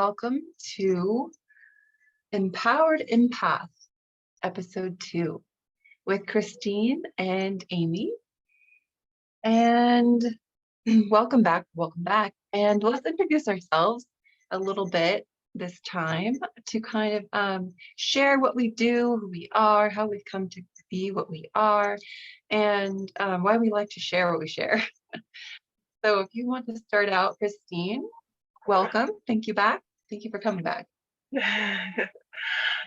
welcome to Empowered Empath, episode 2, with Christine and Amy. And welcome back. And let's introduce ourselves a little bit this time to kind of share what we do, who we are, how we've come to be what we are, and why we like to share what we share. So if you want to start out, Christine, welcome. Thank you for coming back.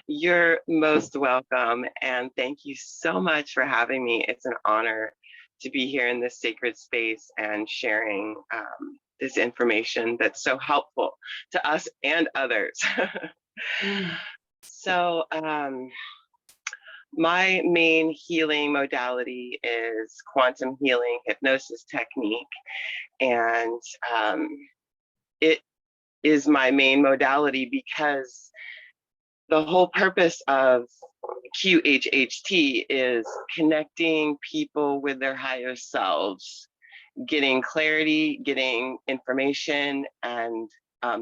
You're most welcome, and thank you so much for having me. It's an honor to be here in this sacred space and sharing this information that's so helpful to us and others. So my main healing modality is quantum healing hypnosis technique, and it is my main modality because the whole purpose of QHHT is connecting people with their higher selves, getting clarity, getting information, and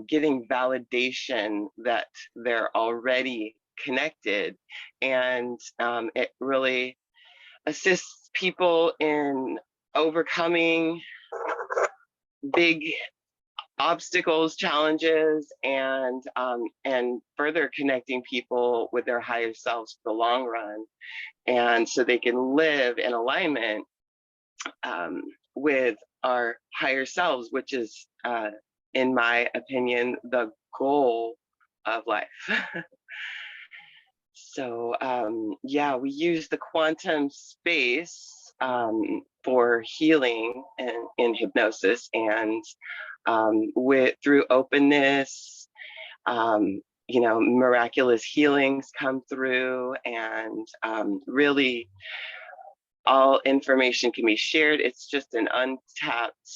getting validation that they're already connected. And it really assists people in overcoming big obstacles, challenges, and further connecting people with their higher selves for the long run, and so they can live in alignment with our higher selves, which is, in my opinion, the goal of life. So yeah, we use the quantum space for healing and in hypnosis, and through openness, miraculous healings come through, and really all information can be shared. It's just an untapped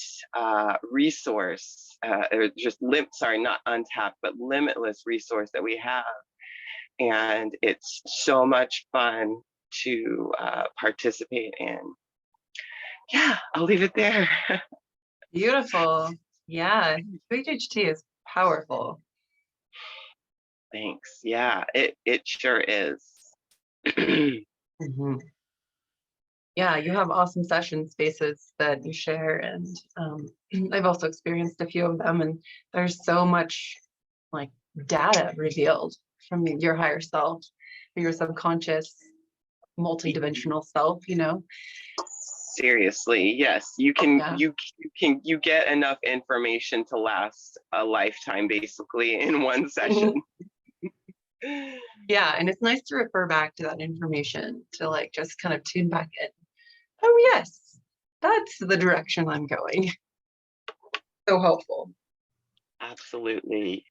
resource, not untapped, but limitless resource that we have. And it's so much fun to participate in. Yeah, I'll leave it there. Beautiful. Yeah, QHHT is powerful. Thanks. Yeah, it sure is. Mm-hmm. Yeah, you have awesome session spaces that you share, and I've also experienced a few of them, and there's so much like data revealed from your higher self, your subconscious, multi-dimensional self, Seriously, yes, you get enough information to last a lifetime basically in one session. Yeah, and it's nice to refer back to that information to like just kind of tune back in. Oh yes, that's the direction I'm going. So helpful. Absolutely.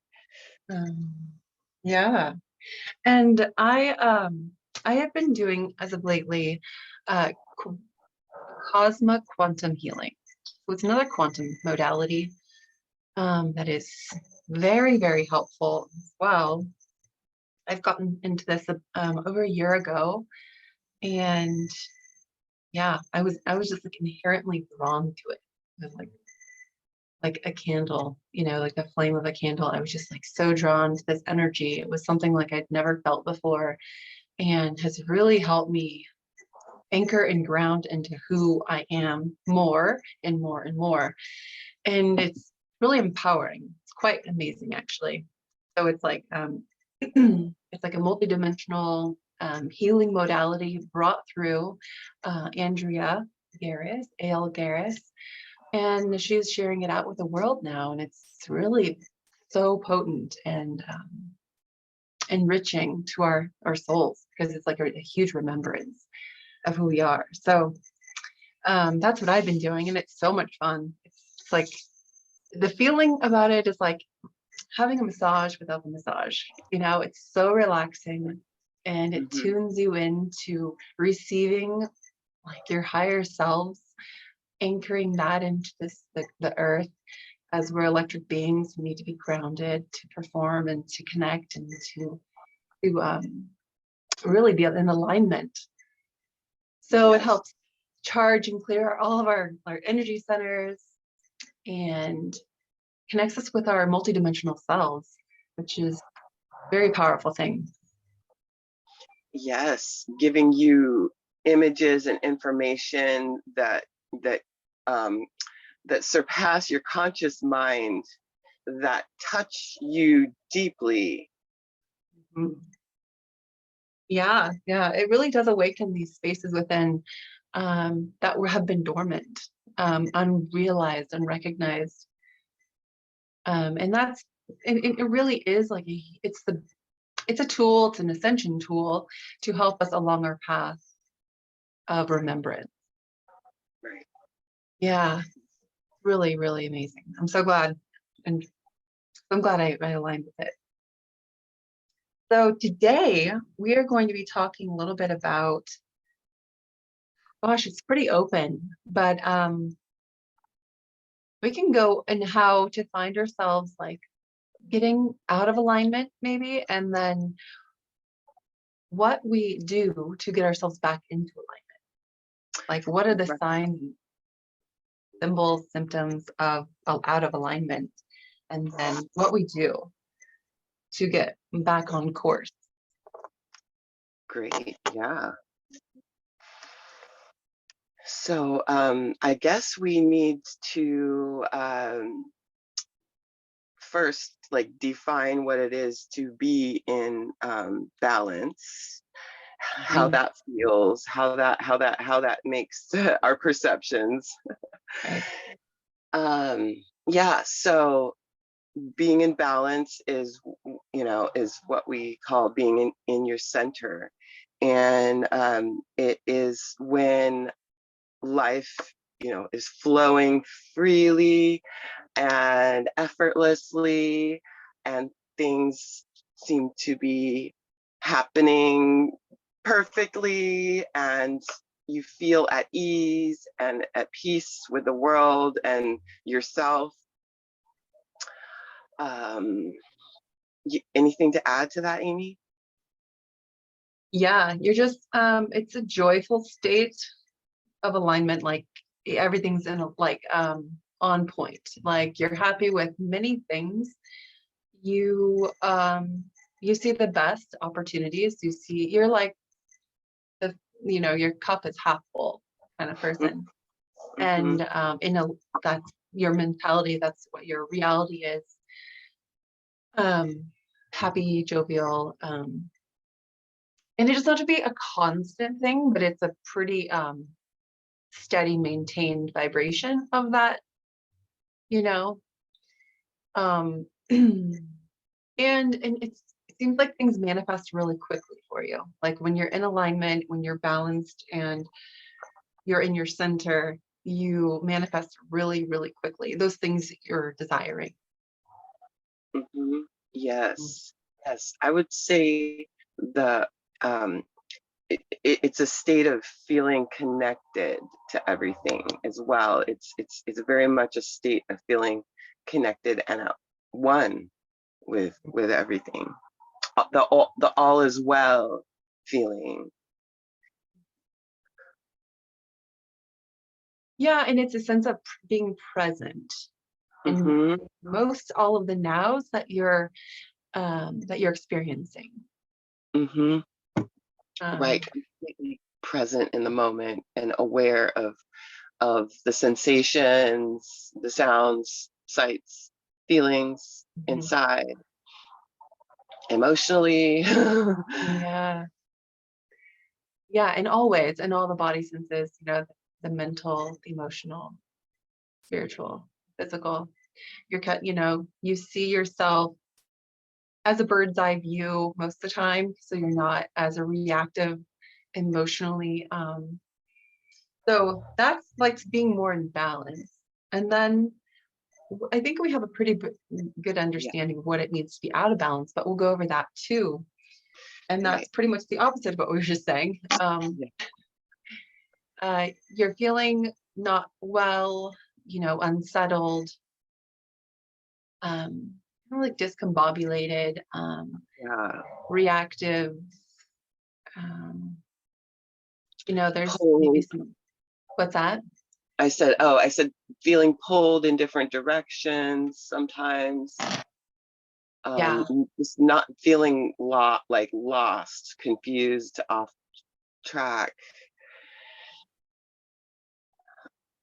Yeah, and I have been doing as of lately Cosma quantum healing. So it's another quantum modality that is very, very helpful as well. I've gotten into this over a year ago, and yeah, I was just like inherently drawn to it. It was like a candle, like the flame of a candle. I was just like so drawn to this energy. It was something like I'd never felt before, and has really helped me anchor and ground into who I am more and more and more. And it's really empowering. It's quite amazing, actually. So it's like it's like a multidimensional healing modality brought through Andrea Garris, A.L. Garris, and she's sharing it out with the world now, and it's really so potent and enriching to our souls, because it's like a huge remembrance of who we are. So that's what I've been doing, and it's so much fun. It's like the feeling about it is like having a massage without the massage. It's so relaxing, and it tunes you into receiving like your higher selves, anchoring that into the earth, as we're electric beings. We need to be grounded to perform and to connect and to really be in alignment. So yes. It helps charge and clear all of our energy centers and connects us with our multidimensional selves. which is a very powerful thing. Yes, giving you images and information that um, that surpass your conscious mind, that touch you deeply. Mhm. Yeah, yeah, it really does awaken these spaces within that have been dormant, unrealized, unrecognized. And that's it really is like it's a tool, it's an ascension tool to help us along our path of remembrance. Right. Yeah, really, really amazing. I'm so glad, and I'm glad I aligned with it. So today we are going to be talking a little bit about, gosh, it's pretty open, but we can go in how to find ourselves like getting out of alignment maybe, and then what we do to get ourselves back into alignment. Like what are the Right. signs, symbols, symptoms of out of alignment, and then what we do to get back on course. Great. Yeah. So I guess we need to first like define what it is to be in balance, how Mm, that feels, how that makes our perceptions. right. Um, yeah, so being in balance is, you know, is what we call being in your center. And it is when life, you know, is flowing freely and effortlessly, and things seem to be happening perfectly, and you feel at ease and at peace with the world and yourself. Um, anything to add to that, Amy? Yeah, you're just it's a joyful state of alignment, like everything's in a, like on point. Like you're happy with many things. You see the best opportunities. You see you're like the your cup is half full kind of person. Mm-hmm. And in a that's your mentality, that's what your reality is. Um Happy, jovial, and it doesn't have to be a constant thing, but it's a pretty steady, maintained vibration of that, you know. Um, and it seems like things manifest really quickly for you. Like when you're in alignment, when you're balanced and you're in your center, you manifest really, really quickly those things that you're desiring. Mm-hmm. Yes, yes. I would say the um, it's a state of feeling connected to everything as well. It's very much a state of feeling connected and at one with everything. The all is well feeling. Yeah, and it's a sense of being present in Mm-hmm. most all of the nows that you're experiencing. Mm-hmm. Um, Right. Completely present in the moment and aware of the sensations, the sounds, sights, feelings mhm. inside, emotionally. Yeah, yeah, in all ways, in all the body senses, the mental, the emotional, spiritual, physical. You see yourself as a bird's eye view most of the time, so you're not as a reactive emotionally. So that's like being more in balance. And then I think we have a pretty good Yeah, understanding of what it means to be out of balance, but we'll go over that too. And that's right. pretty much the opposite of what we were just saying. Yeah. You're feeling not well, unsettled, kind of like discombobulated, Yeah. reactive. Um, there's maybe Pulled. some, what's that? I said feeling pulled in different directions sometimes. Yeah, Just not feeling like lost, confused, off track,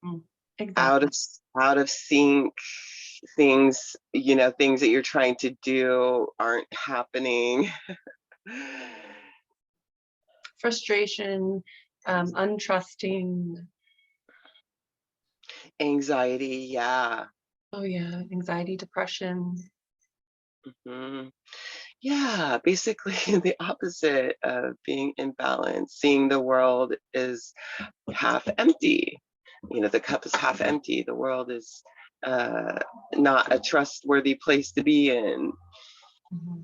mm, out exactly. of out of sync. Things, things that you're trying to do aren't happening. Frustration, untrusting. Anxiety, yeah. Oh yeah, anxiety, depression. hmm Yeah, basically the opposite of being imbalanced, seeing the world is half empty. The cup is half empty. The world is uh, not a trustworthy place to be in. Mhm.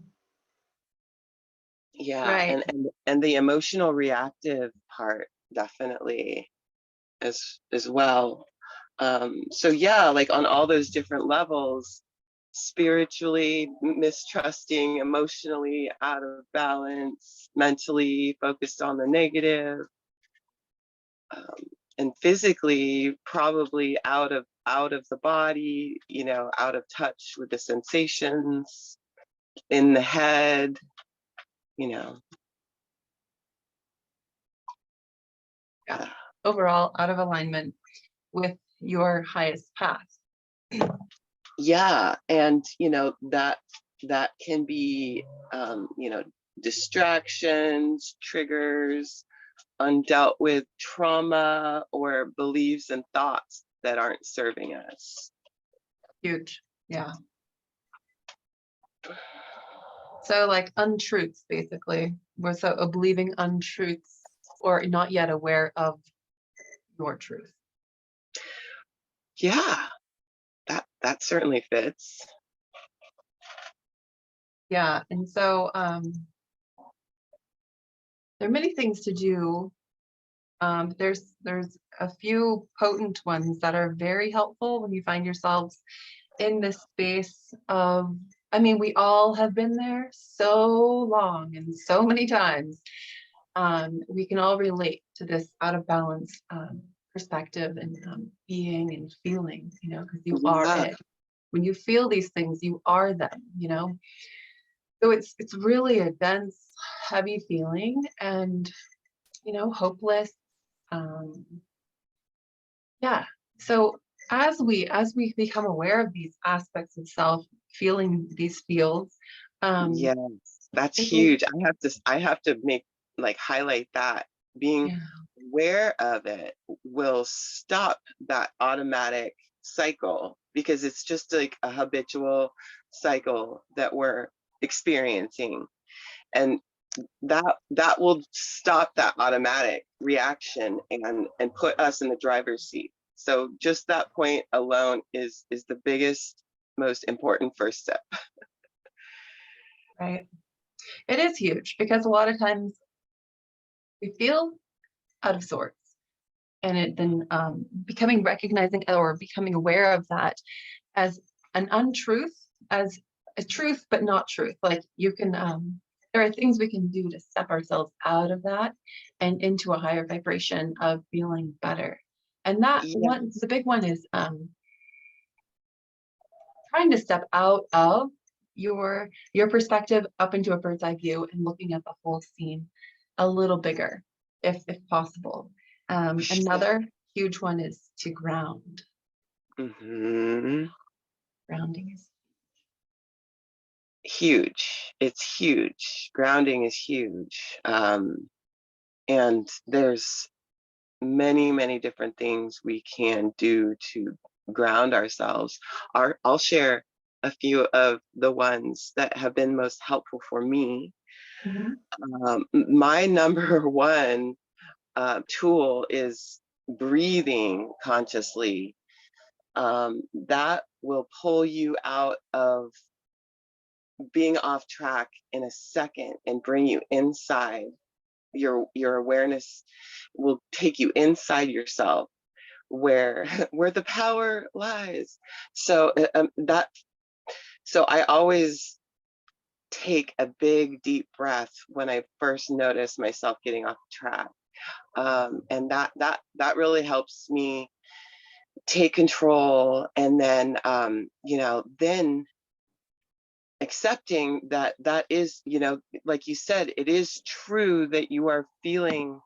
Yeah, Right. and the emotional reactive part definitely as well. So yeah, like on all those different levels, spiritually mistrusting, emotionally out of balance, mentally focused on the negative, um, and physically probably out of the body, out of touch with the sensations in the head, you know. Yeah. uh, Overall, out of alignment with your highest path. yeah, and that can be distractions, triggers, undealt with trauma, or beliefs and thoughts that aren't serving us. Huge. Yeah. So like untruths, basically. We're so believing untruths or not yet aware of your truth. Yeah, that certainly fits. Yeah. And so there are many things to do. There's a few potent ones that are very helpful when you find yourselves in this space of, I mean, we all have been there so long and so many times. We can all relate to this out of balance perspective and being and feeling, because you are Yeah, it. When you feel these things, you are them. So it's really a dense, heavy feeling and, hopeless. Um, yeah. So as we become aware of these aspects of self, feeling these feels, um, yes, that's it will, huge. I have to make, like, highlight that being yeah, aware of it will stop that automatic cycle, because it's just like a habitual cycle that we're experiencing, and that will stop that automatic reaction and put us in the driver's seat. So just that point alone is the biggest, most important first step. right. It is huge because a lot of times we feel out of sorts and it then recognizing or becoming aware of that as an untruth, as a truth but not truth. Like you can there are things we can do to step ourselves out of that and into a higher vibration of feeling better. And that Yeah, one, the big one is trying to step out of your perspective up into a bird's eye view and looking at the whole scene a little bigger, if possible. Another huge one is to ground. hmm Grounding is huge. It's huge. Grounding is huge. And there's many different things we can do to ground ourselves. I'll share a few of the ones that have been most helpful for me. Mhm. My number one tool is breathing consciously. That will pull you out of being off track in a second and bring you inside. Your awareness will take you inside yourself, where where the power lies. So that so I always take a big deep breath when I first notice myself getting off track, and that really helps me take control. And then then accepting that that is, you know, like you said, it is true that you are feeling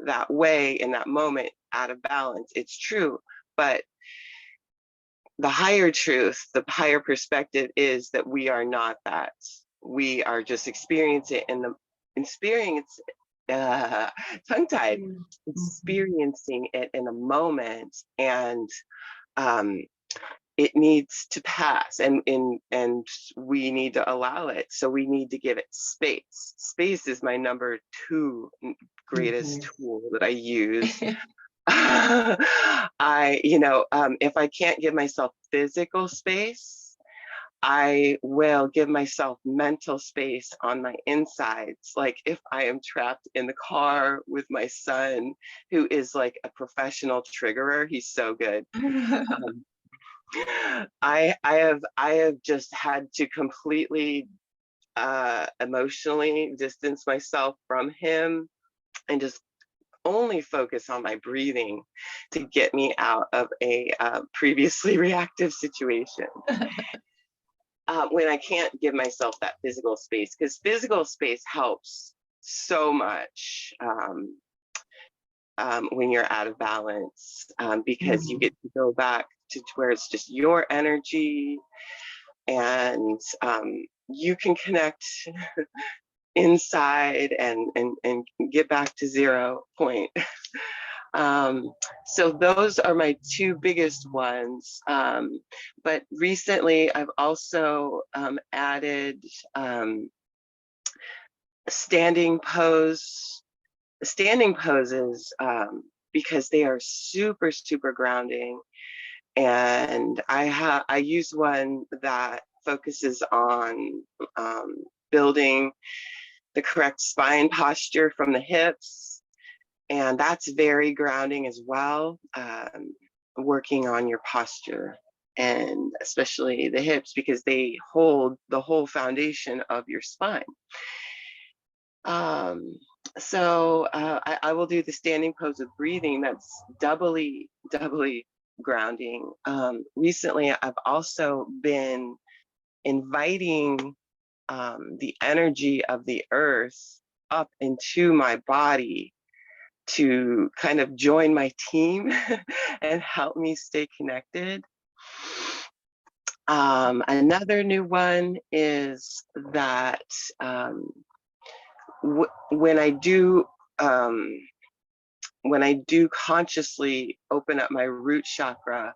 that way in that moment, out of balance. It's true. But the higher truth, the higher perspective is that we are not that. We are just experiencing it in the experience, uh, tongue-tied, Mhm. experiencing it in a moment, and um, it needs to pass, and we need to allow it. So we need to give it space. Space is my number two greatest Mhm. tool that I use. I, you know, if I can't give myself physical space, I will give myself mental space on my insides. Like if I am trapped in the car with my son, who is like a professional triggerer, he's so good. Um, I have just had to completely emotionally distance myself from him and just only focus on my breathing to get me out of a previously reactive situation. When I can't give myself that physical space, because physical space helps so much when you're out of balance, because you Mhm. get to go back to where it's just your energy, and you can connect inside and get back to 0 point. Um, so those are my two biggest ones. But recently, I've also added um, standing pose, standing poses, because they are super, super grounding. And I use one that focuses on building the correct spine posture from the hips, and that's very grounding as well. Working on your posture, and especially the hips, because they hold the whole foundation of your spine. Um, I will do the standing pose with breathing. That's doubly grounding. Recently, I've also been inviting the energy of the earth up into my body to kind of join my team and help me stay connected. Another new one is that um, when I do um, when I do consciously open up my root chakra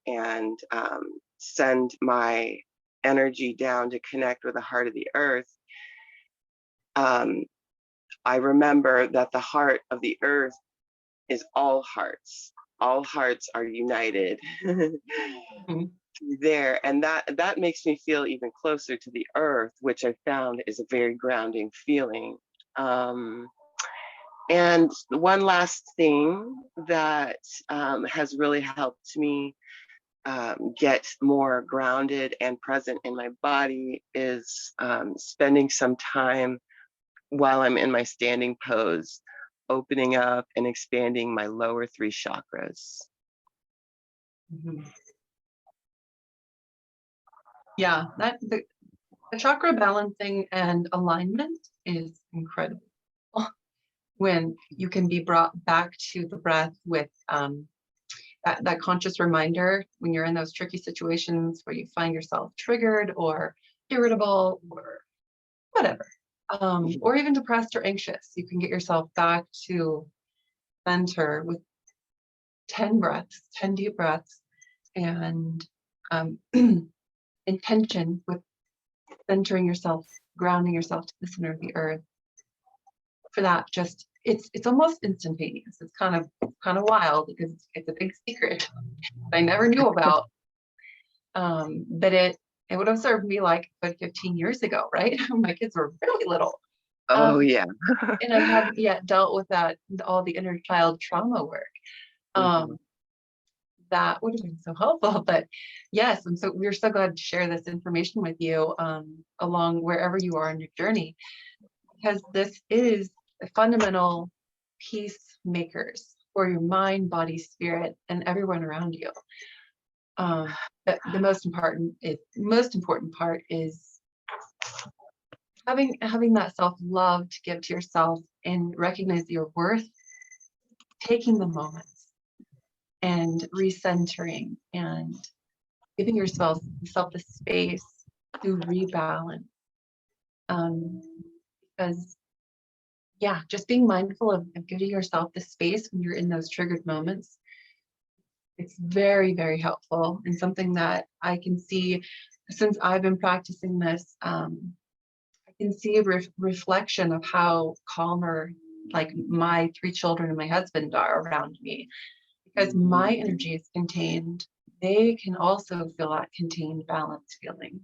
and send my energy down to connect with the heart of the earth, um, I remember that the heart of the earth is all hearts. All hearts are united Mhm. there, and that makes me feel even closer to the earth, which I found is a very grounding feeling. Um, and one last thing that has really helped me get more grounded and present in my body is spending some time while I'm in my standing pose, opening up and expanding my lower three chakras. Mhm. Yeah, the chakra balancing and alignment is incredible. When you can be brought back to the breath with that conscious reminder when you're in those tricky situations where you find yourself triggered or irritable or whatever, or even depressed or anxious, you can get yourself back to center with 10 breaths, 10 deep breaths, and um, intention with centering yourself, grounding yourself to the center of the earth. For that, just it's almost instantaneous. It's kind of wild because it's a big secret I never knew about. But it would have served me like 15 years ago, right? My kids were really little. Oh Um, yeah. and I hadn't yet dealt with that, all the inner child trauma work. Mhm. Um, that would have been so helpful. But yes, and so we're so glad to share this information with you along wherever you are in your journey, because this is a fundamental peacemakers for your mind, body, spirit, and everyone around you. The most important part is having that self-love to give to yourself and recognize your worth, taking the moments and recentering and giving yourself the space to rebalance. Because yeah, just being mindful of giving yourself the space when you're in those triggered moments, it's very, very helpful, and something that I can see since I've been practicing this. I can see a reflection of how calmer, like, my 3 children and my husband are around me, because my energy is contained. They can also feel that contained, balanced feeling,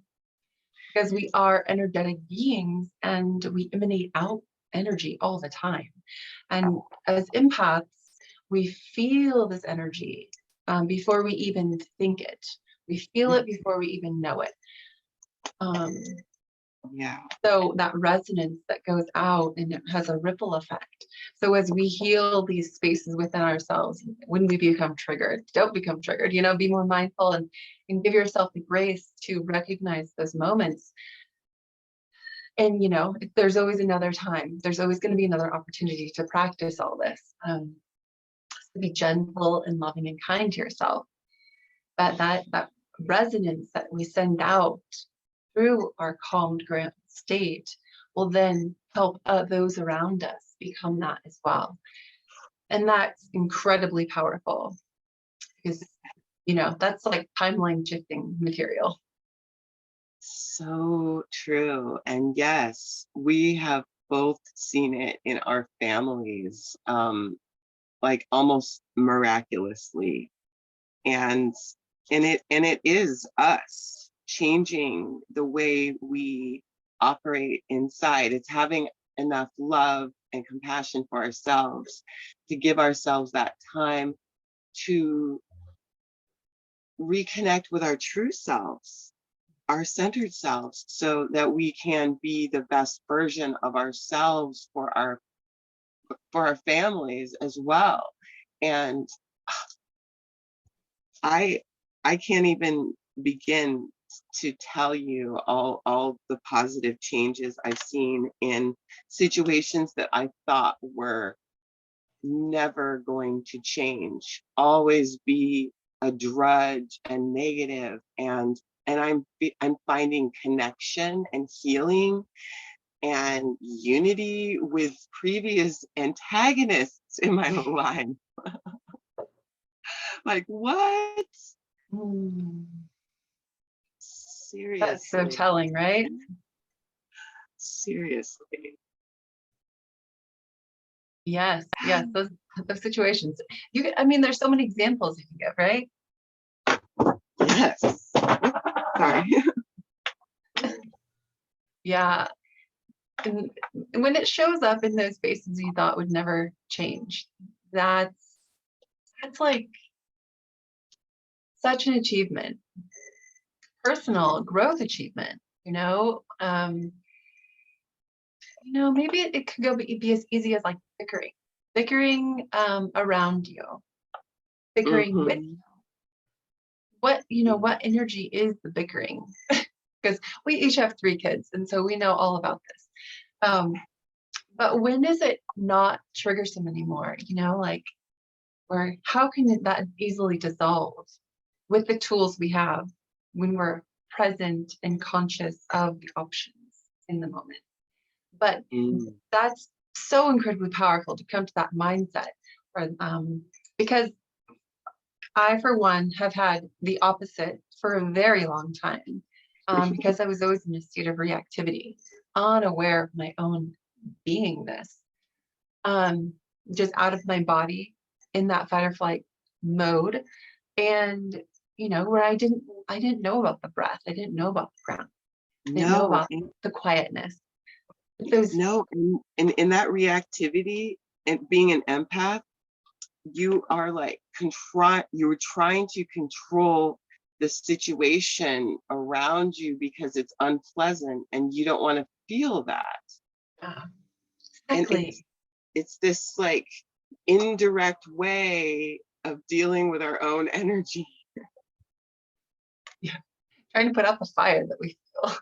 because we are energetic beings and we emanate out energy all the time. And as empaths, we feel this energy before we even think it. We feel it before we even know it. Yeah. So that resonance that goes out, and it has a ripple effect. So as we heal these spaces within ourselves, when we become triggered, don't become triggered, be more mindful and give yourself the grace to recognize those moments. And, there's always another time. There's always going to be another opportunity to practice all this. To be gentle and loving and kind to yourself. But that resonance that we send out through our calmed ground state will then help those around us become that as well. And that's incredibly powerful, because, that's like timeline shifting material. So true. And yes, we have both seen it in our families, like almost miraculously. And it is us changing the way we operate inside. It's having enough love and compassion for ourselves to give ourselves that time to reconnect with our true selves, our centered selves, so that we can be the best version of ourselves for our families as well. And I can't even begin to tell you all the positive changes I've seen in situations that I thought were never going to change, always be a drudge and negative, and I'm finding connection and healing and unity with previous antagonists in my life. Like, what? Seriously. That's so telling, right? Seriously. Yes, those situations. There's so many examples you can give, right? Yes. Sorry. Yeah. And when it shows up in those spaces you thought would never change, that's like such an achievement, personal growth achievement. Maybe it could be as easy as like bickering around you, bickering with you. What energy is the bickering? Because we each have 3 kids, and so we know all about this. But when is it not triggersome anymore? Or how can that easily dissolve with the tools we have when we're present and conscious of the options in the moment? But that's so incredibly powerful to come to that mindset, because I, for one, have had the opposite for a very long time, because I was always in a state of reactivity, unaware of my own beingness, just out of my body in that fight or flight mode. And, where I didn't know about the breath. I didn't know about the ground. I didn't know about the quietness. In that reactivity and being an empath, you are like you're trying to control the situation around you because it's unpleasant and you don't want to feel that. Exactly. And it's this like indirect way of dealing with our own energy. Yeah, trying to put out the fire that we feel.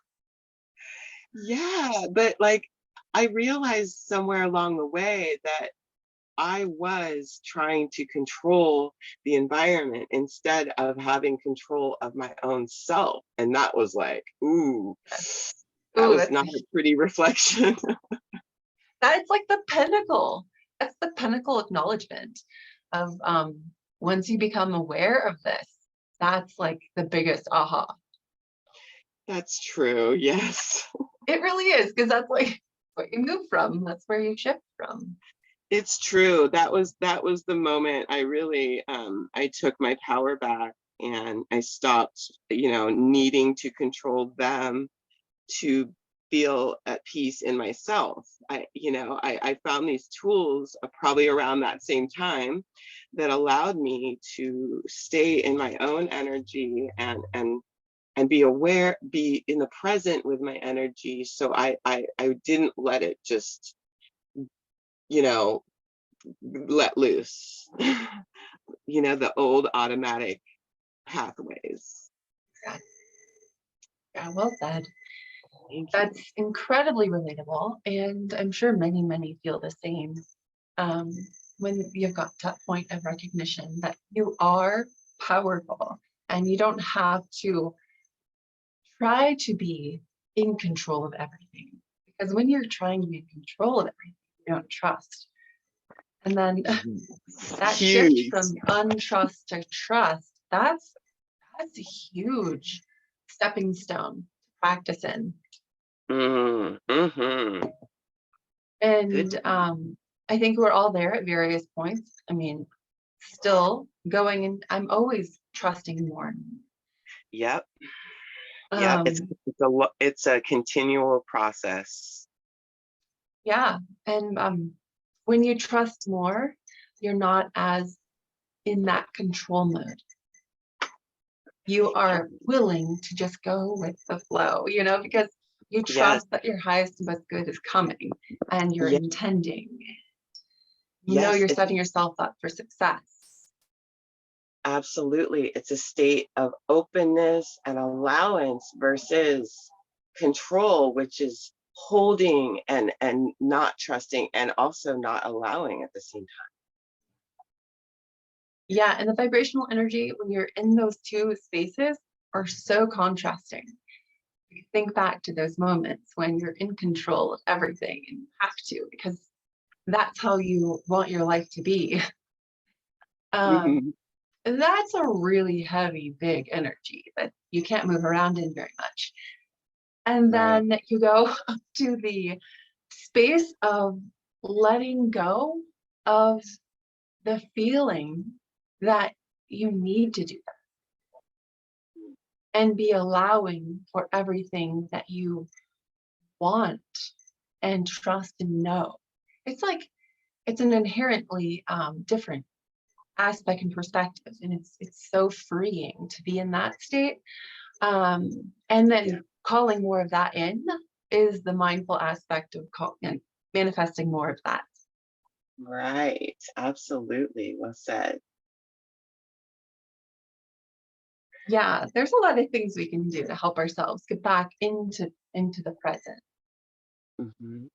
Yeah, but like I realized somewhere along the way that I was trying to control the environment instead of having control of my own self. And that was like, ooh, that Ooh, was not a pretty reflection. that's like the pinnacle. That's the pinnacle acknowledgement of once you become aware of this, that's like the biggest aha. That's true. Yes. It really is, because that's like what you move from. That's where you shift from. It's true. That was the moment I really I took my power back and I stopped, needing to control them to feel at peace in myself. I found these tools probably around that same time that allowed me to stay in my own energy and be aware, be in the present with my energy. So I didn't let it just, you know, let loose, the old automatic pathways. Yeah, yeah, well said. Thank you. That's incredibly relatable, and I'm sure many, many feel the same. Um, when you've got to that point of recognition that you are powerful and you don't have to try to be in control of everything. Because when you're trying to be in control of everything, you don't trust. And then that shift Huge. from untrust to trust, that's a huge stepping stone to practice in. Mm-hmm. Good. And I think we're all there at various points. I mean, still going, and I'm always trusting more. Yep. Yep. It's Um, it's a it's a continual process. yeah. And when you trust more, you're not as in that control mode. You are willing to just go with the flow, because you Yes. trust that your highest and best good is coming and you're Yes. intending. Yes. You're It's setting yourself up for success. absolutely. It's a state of openness and allowance versus control, which is holding and not trusting and also not allowing at the same Yeah, and the vibrational energy when you're in those two spaces are so contrasting. You think back to those moments when you're in control of everything and you have to, because that's how you want your life to be. Um, time. and that's a really heavy, big energy that you can't move around in very much. And Right. then you go up to the space of letting go of the feeling that you need to do that and be allowing for everything that you want and trust and know. It's like it's an inherently different aspect and perspective, and it's so freeing to be in that state. And Yeah. then calling more of that in is the mindful aspect of and manifesting more of that. Right. Absolutely. Well said. Yeah, there's a lot of things we can do to help ourselves get back into the present. Hmm.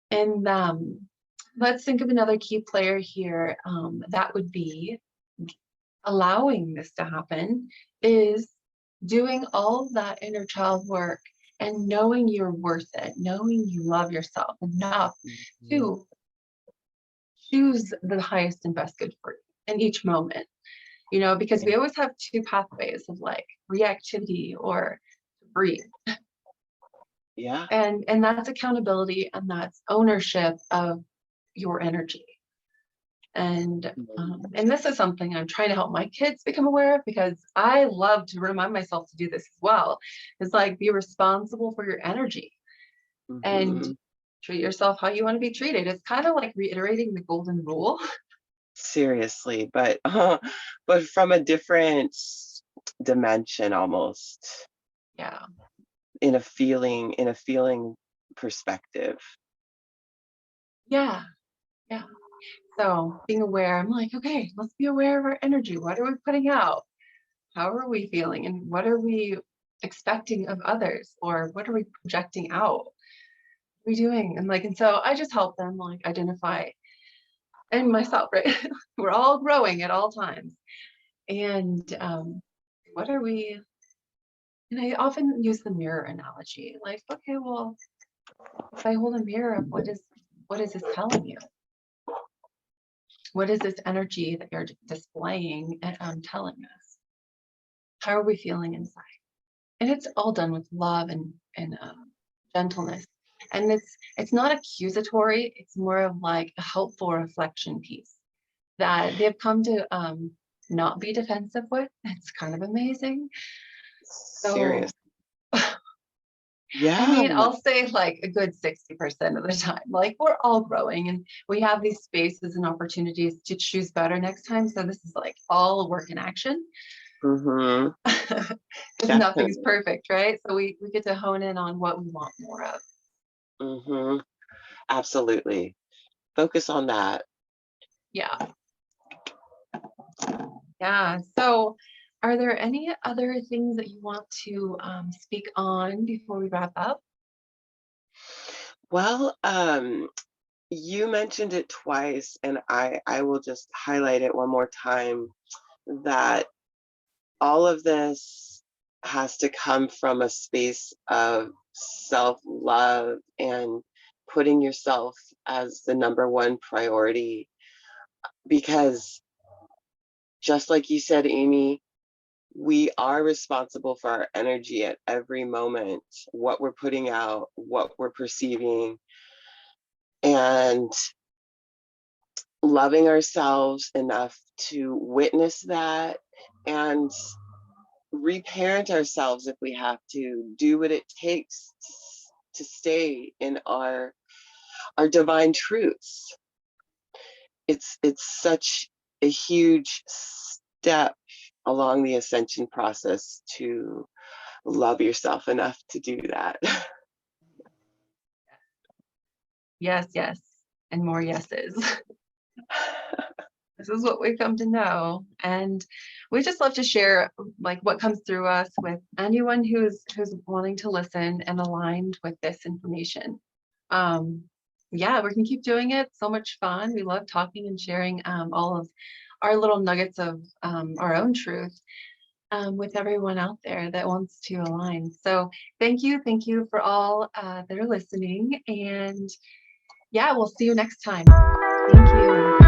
And let's think of another key player here. That would be allowing this to happen is doing all of that inner child work and knowing you're worth it, knowing you love yourself enough Hmm. to choose the highest and best good for you in each moment, because we always have two pathways of like reactivity or to breathe. Yeah. And that's accountability and that's ownership of your energy. And this is something I'm trying to help my kids become aware of, because I love to remind myself to do this as well. It's like be responsible for your energy and Hmm. treat yourself how you want to be treated. It's kind of like reiterating the golden rule. Seriously, but from a different dimension almost, Yeah. in a feeling perspective. Yeah. Yeah. So being aware, I'm like, okay, let's be aware of our energy. What are we putting out? How are we feeling? And what are we expecting of others? Or what are we projecting out? we doing? And like, and so I just help them like identify, and myself, right? We're all growing at all times. And what are we, and I often use the mirror analogy, like, okay, well, if I hold a mirror up, what is this telling you? What is this energy that you're displaying and telling us? How are we feeling inside? And it's all done with love and gentleness. And it's not accusatory. It's more of like a helpful reflection piece that they've come to not be defensive with. It's kind of amazing. So, Serious. I Yeah. mean, I'll say like a good 60% of the time, like we're all growing and we have these spaces and opportunities to choose better next time. So this is like all a work in action. Mm-hmm. Because nothing's Definitely. perfect, right? So we get to hone in on what we want more of. Mm-hmm. Absolutely. Focus on that. Yeah. Yeah. So are there any other things that you want to speak on before we wrap up? Well, you mentioned it twice, and I will just highlight it one more time that all of this has to come from a space of self-love and putting yourself as the number one priority. Because just like you said, Amy, we are responsible for our energy at every moment, what we're putting out, what we're perceiving, and loving ourselves enough to witness that and reparent ourselves if we have to, do what it takes to stay in our divine truths. It's such a huge step along the ascension process to love yourself enough to do that. Yes, yes, and more yeses. This is what we've come to know. And we just love to share like what comes through us with anyone who's wanting to listen and aligned with this information. Yeah, we can keep doing it. So much fun. We love talking and sharing all of our little nuggets of our own truth with everyone out there that wants to align. So thank you for all that are listening. And yeah, we'll see you next time. Thank you.